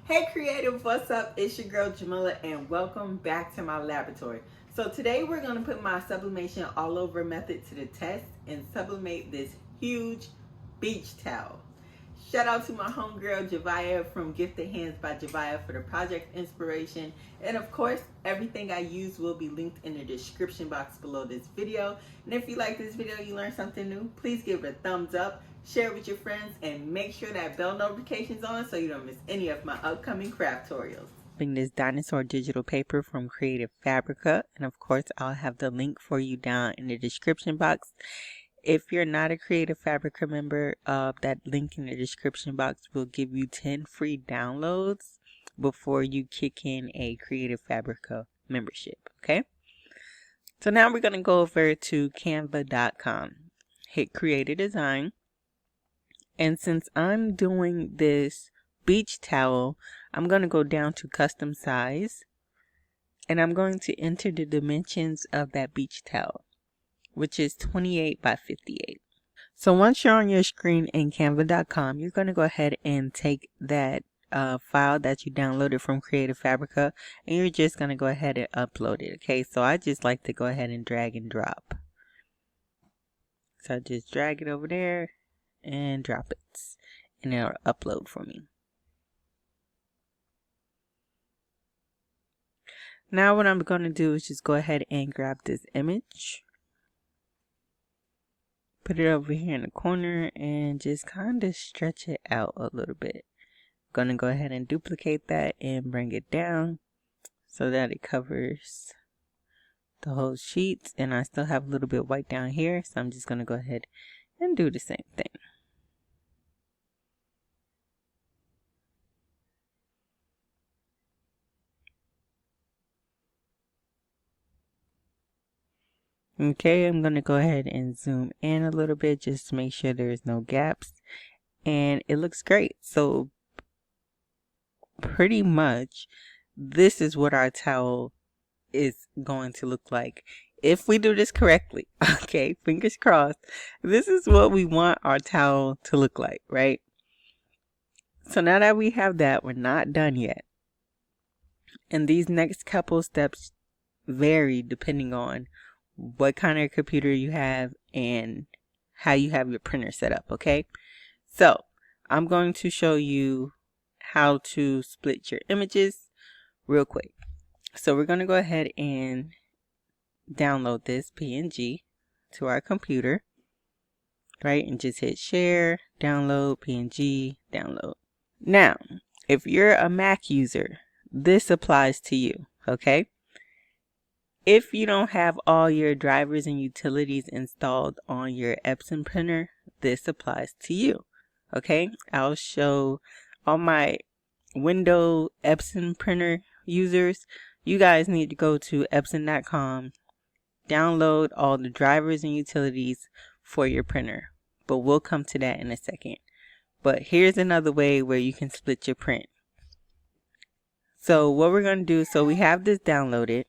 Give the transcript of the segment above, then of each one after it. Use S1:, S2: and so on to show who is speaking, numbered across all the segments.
S1: Hey creative, what's up? It's your girl Jamila and welcome back to my laboratory. So today we're going to put my sublimation all over method to the test and sublimate this huge beach towel. Shout out to my homegirl Javia from Gifted Hands by Javia for the project inspiration. And of course, everything I use will be linked in the description box below this video. And if you like this video, you learned something new, please give it a thumbs up, share it with your friends, and make sure that bell notification's on so you don't miss any of my upcoming craft tutorials. This dinosaur digital paper from Creative Fabrica, and of course I'll have the link for you down in the description box. If you're not a Creative Fabrica member, that link in the description box will give you 10 free downloads before you kick in a Creative Fabrica membership, okay? So now we're going to go over to canva.com, hit create a design, and since I'm doing this beach towel, I'm going to go down to custom size, and I'm going to enter the dimensions of that beach towel, which is 28 by 58. So once you're on your screen in canva.com, you're going to go ahead and take that file that you downloaded from Creative Fabrica, and you're just going to go ahead and upload it. Okay, so I just like to go ahead and drag and drop. So I just drag it over there and drop it, and it'll upload for me. Now what I'm going to do is just go ahead and grab this image, put it over here in the corner, and just kind of stretch it out a little bit. I'm going to go ahead and duplicate that and bring it down so that it covers the whole sheet, and I still have a little bit white down here, so I'm just going to go ahead and do the same thing. Okay, I'm going to go ahead and zoom in a little bit just to make sure there's no gaps, and it looks great. So pretty much this is what our towel is going to look like if we do this correctly. Okay, fingers crossed. This is what we want our towel to look like, right? So now that we have that, we're not done yet. And these next couple steps vary depending on what kind of computer you have and how you have your printer set up, okay? So I'm going to show you how to split your images real quick. So we're going to go ahead and download this PNG to our computer, right? And just hit share, download, PNG, download. Now, if you're a Mac user, this applies to you, okay? If you don't have all your drivers and utilities installed on your Epson printer, this applies to you, okay? I'll show all my Windows Epson printer users. You guys need to go to epson.com, download all the drivers and utilities for your printer, but we'll come to that in a second. But here's another way where you can split your print. So what we're going to do, so we have this downloaded.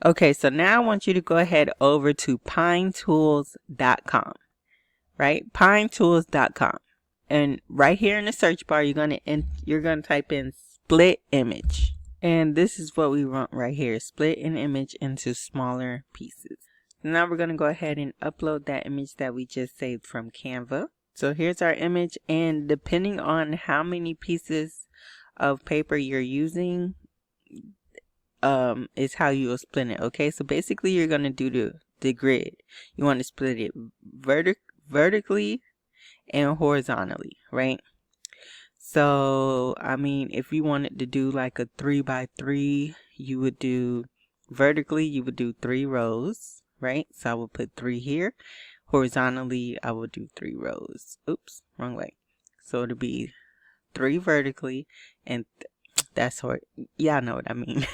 S1: Okay, so now I want you to go ahead over to pinetools.com, right? Pinetools.com. And right here in the search bar, you're going to type in split image. And this is what we want right here, split an image into smaller pieces. Now we're going to go ahead and upload that image that we just saved from Canva. So here's our image, and depending on how many pieces of paper you're using, is how you will split it. Okay, so basically you're going to do the grid. You want to split it vertically and horizontally, right? So I mean, if you wanted to do like a 3x3, you would do vertically, you would do 3 rows, right? So I would put 3 here. Horizontally, I would do 3 rows. Oops, wrong way. So it'll be 3 vertically, and that's hard. Y'all know what I mean.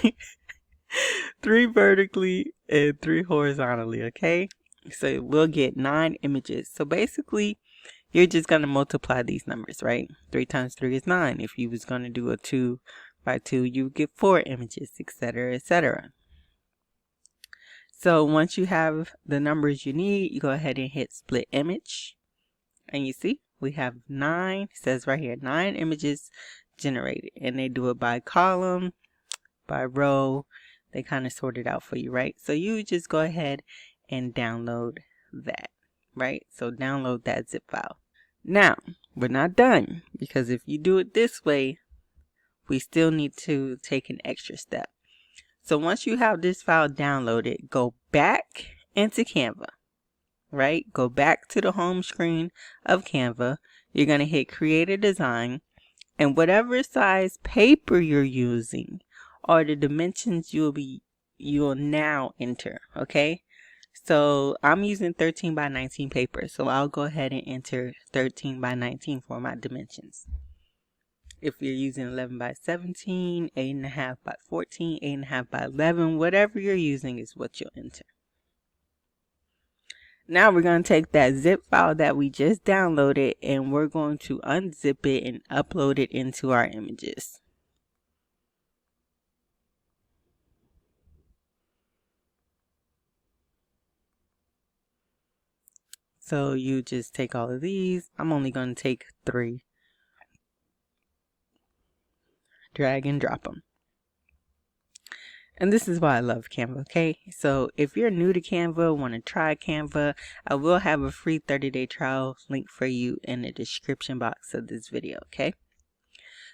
S1: 3 vertically and 3 horizontally, okay? So we'll get 9 images. So basically, you're just going to multiply these numbers, right? 3 times 3 is 9. If you was going to do a 2x2, you would get 4 images, etc., etc. So once you have the numbers you need, you go ahead and hit split image. And you see, we have 9, it says right here, 9 images generated, and they do it by column, by row. They kind of sort it out for you, right? So you just go ahead and download that, right? So download that zip file. Now, we're not done, because if you do it this way, we still need to take an extra step. So once you have this file downloaded, go back into Canva, right? Go back to the home screen of Canva. You're going to hit create a design, and whatever size paper you're using are the dimensions you'll now enter, okay? So I'm using 13 by 19 paper, so I'll go ahead and enter 13 by 19 for my dimensions. If you're using 11 by 17, 8.5 by 14, 8.5 by 11, whatever you're using is what you'll enter. Now we're going to take that zip file that we just downloaded, and we're going to unzip it and upload it into our images. So you just take all of these. I'm only going to take 3. Drag and drop them. And this is why I love Canva, okay? So if you're new to Canva, want to try Canva, I will have a free 30-day trial link for you in the description box of this video, okay?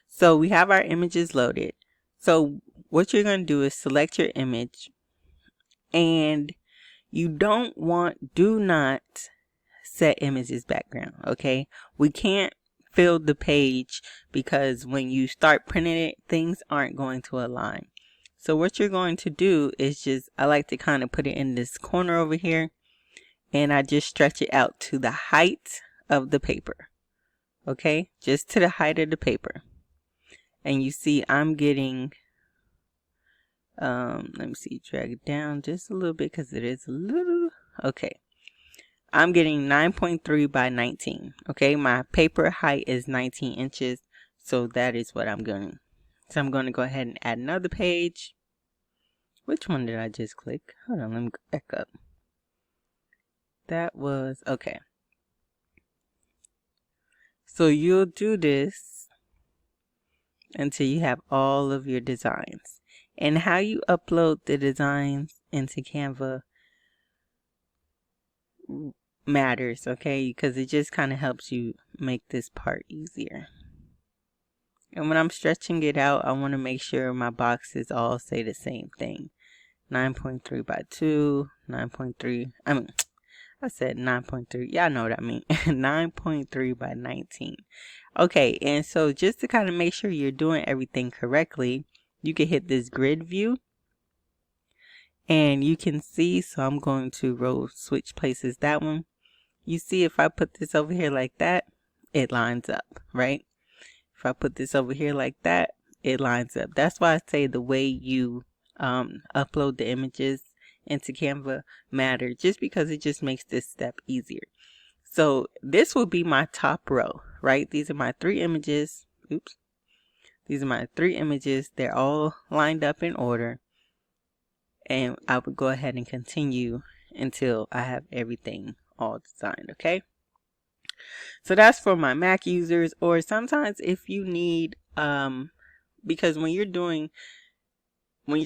S1: So we have our images loaded. So what you're going to do is select your image, and you do not set images background, okay? We can't fill the page, because when you start printing it, things aren't going to align. So what you're going to do is I like to kind of put it in this corner over here, and I just stretch it out to the height of the paper, okay? Just to the height of the paper. And you see I'm getting, let me see, drag it down just a little bit, because it is a little, okay. I'm getting 9.3 by 19, okay? My paper height is 19 inches, so that is what I'm going to. So I'm going to go ahead and add another page. Which one did I just click? Hold on, let me go back up. That was, okay. So you'll do this until you have all of your designs. And how you upload the designs into Canva matters, okay? Because it just kind of helps you make this part easier. And when I'm stretching it out, I want to make sure my boxes all say the same thing. 9.3 by 2, 9.3, I said 9.3, y'all know what I mean. 9.3 by 19. Okay, and so just to kind of make sure you're doing everything correctly, you can hit this grid view. And you can see, so I'm going to row switch places that one. You see, if I put this over here like that, it lines up, right? If I put this over here like that, it lines up. That's why I say the way you upload the images into Canva matter, just because it just makes this step easier. So this will be my top row, right? These are my 3 images. Oops. These are my 3 images. They're all lined up in order. And I would go ahead and continue until I have everything all designed, okay? So that's for my Mac users, or sometimes if you need, because when you're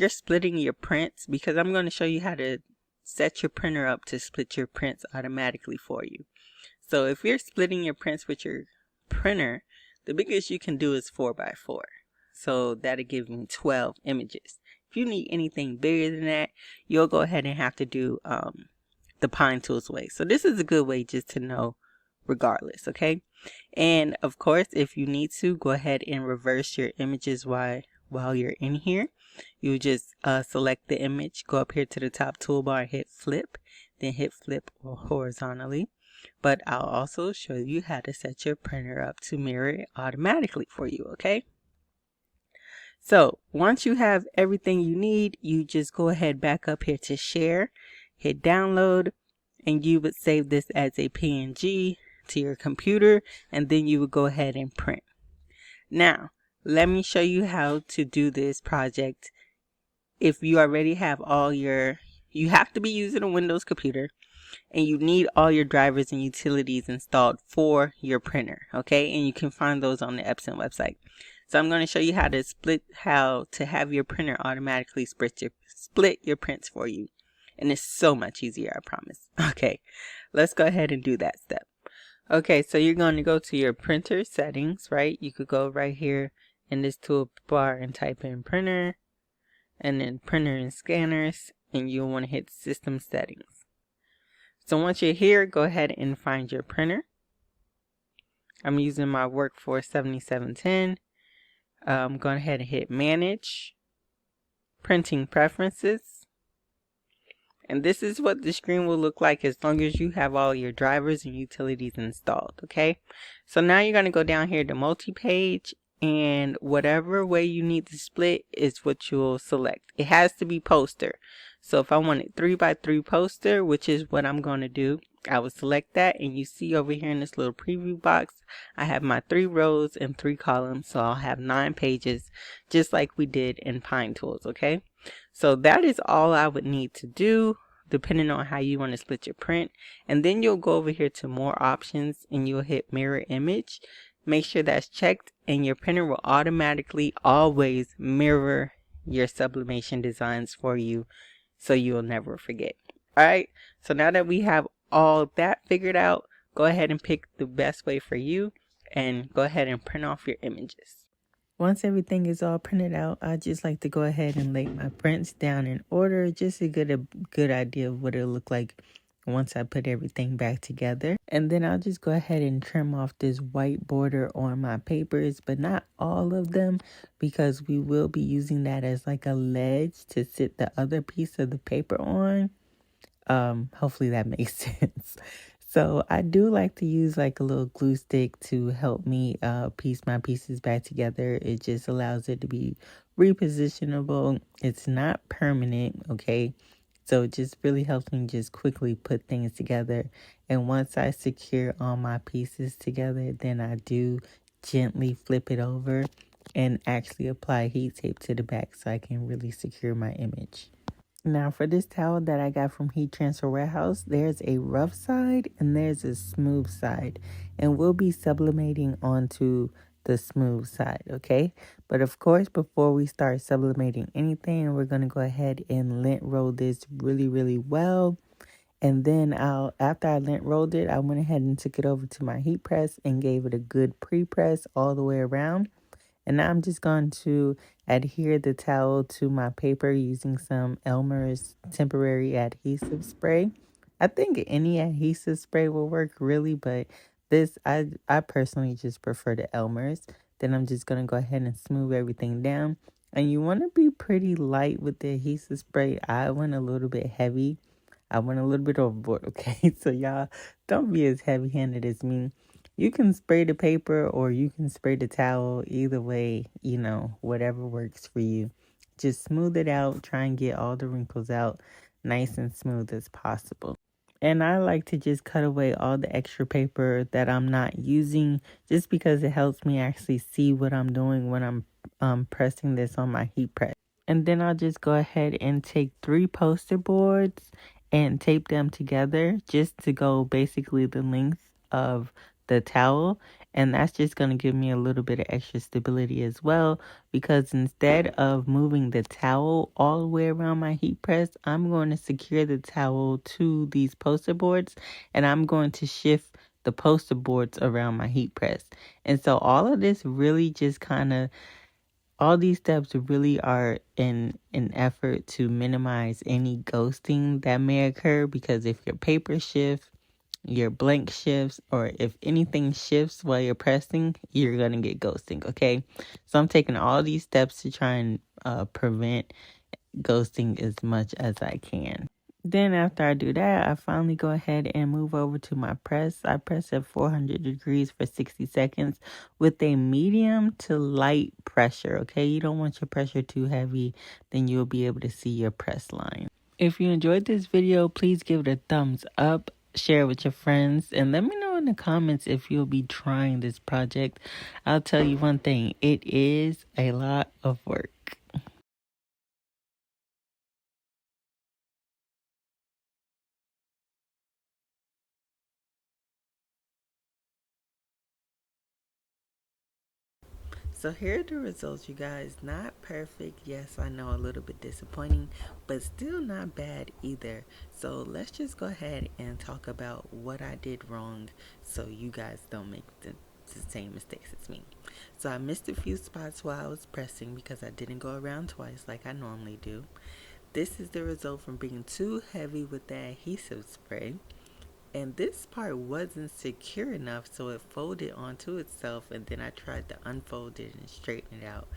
S1: splitting your prints, because I'm going to show you how to set your printer up to split your prints automatically for you. So if you're splitting your prints with your printer, the biggest you can do is 4x4. So that'll give me 12 images. If you need anything bigger than that, you'll go ahead and have to do the Pine Tools way. So this is a good way just to know regardless, okay? And of course, if you need to, go ahead and reverse your images while you're in here. You just select the image, go up here to the top toolbar, hit flip, then hit flip horizontally. But I'll also show you how to set your printer up to mirror it automatically for you, okay? So once you have everything you need, you just go ahead back up here to share, hit download, and you would save this as a PNG to your computer, and then you would go ahead and print. Now, let me show you how to do this project. If you already have you have to be using a Windows computer, and you need all your drivers and utilities installed for your printer, okay? And you can find those on the Epson website. So I'm going to show you how to have your printer automatically split your prints for you. And it's so much easier, I promise. Okay, let's go ahead and do that step. Okay, so you're going to go to your printer settings, right? You could go right here in this toolbar and type in printer, and then printer and scanners, and you'll want to hit system settings. So once you're here, go ahead and find your printer. I'm using my Workforce 7710. I'm going ahead and hit manage, printing preferences. And this is what the screen will look like as long as you have all your drivers and utilities installed, okay? So now you're going to go down here to multi-page, and whatever way you need to split is what you'll select. It has to be poster. So if I want it 3x3 poster, which is what I'm going to do, I will select that, and you see over here in this little preview box, I have my 3 rows and 3 columns, so I'll have 9 pages, just like we did in Pine Tools, okay? So that is all I would need to do, depending on how you want to split your print. And then you'll go over here to more options, and you'll hit mirror image. Make sure that's checked, and your printer will automatically always mirror your sublimation designs for you, so you'll never forget. Alright, so now that we have all that figured out, go ahead and pick the best way for you, and go ahead and print off your images. Once everything is all printed out, I just like to go ahead and lay my prints down in order, just to get a good idea of what it'll look like once I put everything back together. And then I'll just go ahead and trim off this white border on my papers, but not all of them, because we will be using that as like a ledge to sit the other piece of the paper on. Hopefully that makes sense. So I do like to use like a little glue stick to help me piece my pieces back together. It just allows it to be repositionable. It's not permanent, okay? So it just really helps me just quickly put things together. And once I secure all my pieces together, then I do gently flip it over and actually apply heat tape to the back so I can really secure my image. Now for this towel that I got from Heat Transfer Warehouse, there's a rough side and there's a smooth side. And we'll be sublimating onto the smooth side, okay? But of course, before we start sublimating anything, we're going to go ahead and lint roll this really, really well. And then after I lint rolled it, I went ahead and took it over to my heat press and gave it a good pre-press all the way around. And now I'm just going to adhere the towel to my paper using some Elmer's temporary adhesive spray. I think any adhesive spray will work really, but this, I personally just prefer the Elmer's. Then I'm just going to go ahead and smooth everything down. And you want to be pretty light with the adhesive spray. I went a little bit heavy. I went a little bit overboard, okay? So y'all don't be as heavy-handed as me. You can spray the paper or you can spray the towel. Either way, you know, whatever works for you. Just smooth it out. Try and get all the wrinkles out nice and smooth as possible. And I like to just cut away all the extra paper that I'm not using, just because it helps me actually see what I'm doing when I'm pressing this on my heat press. And then I'll just go ahead and take 3 poster boards and tape them together just to go basically the length of the towel. And that's just going to give me a little bit of extra stability as well, because instead of moving the towel all the way around my heat press, I'm going to secure the towel to these poster boards, and I'm going to shift the poster boards around my heat press. And so all of this really just all these steps really are in an effort to minimize any ghosting that may occur, because if your paper shifts, your blank shifts, or if anything shifts while you're pressing, you're going to get ghosting, okay? So I'm taking all these steps to try and prevent ghosting as much as I can. Then after I do that, I finally go ahead and move over to my press. I press at 400 degrees for 60 seconds with a medium to light pressure, okay? You don't want your pressure too heavy, then you'll be able to see your press line. If you enjoyed this video, please give it a thumbs up, share it with your friends, and let me know in the comments if you'll be trying this project. I'll tell you one thing, it is a lot of work. So here are the results, you guys. Not perfect. Yes, I know, a little bit disappointing, but still not bad either. So let's just go ahead and talk about what I did wrong so you guys don't make the same mistakes as me. So I missed a few spots while I was pressing because I didn't go around twice like I normally do. This is the result from being too heavy with the adhesive spray. And this part wasn't secure enough, so it folded onto itself, and then I tried to unfold it and straighten it out,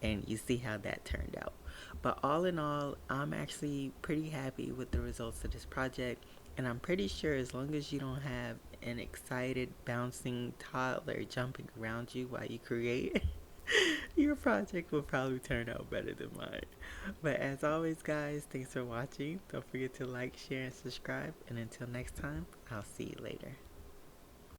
S1: and you see how that turned out. But all in all, I'm actually pretty happy with the results of this project, and I'm pretty sure as long as you don't have an excited bouncing toddler jumping around you while you create, your project will probably turn out better than mine. But as always, guys, thanks for watching. Don't forget to like, share, and subscribe. And until next time, I'll see you later.